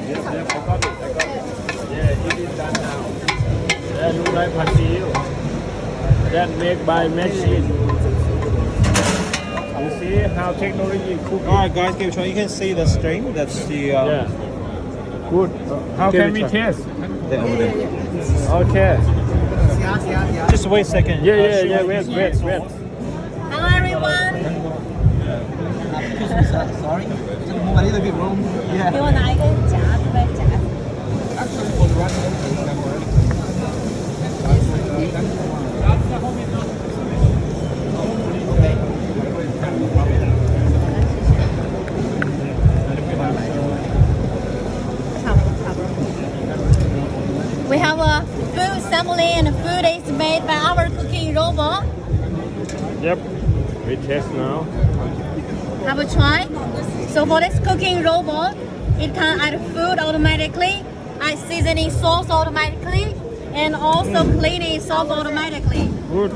Yes, I got it. I got it. Yeah, it is done now. That look like pastel. That made by machine. You see how technology cooking? All right, guys, give it a try. You can see the string. That's the Yeah. Good. How Give can it we a try. taste? the over there. Okay. Just wait a second. Yeah, I'll yeah, show yeah. you. Wait. Hello everyone. Sorry, just move a little bit wrong. 给我拿一个夹子呗，夹子。 We have a food assembly and food is made by our cooking robot. Yep. We test now. Have a try. So for this cooking robot, it can add food automatically, add seasoning sauce automatically, and also cleaning sauce automatically. Good.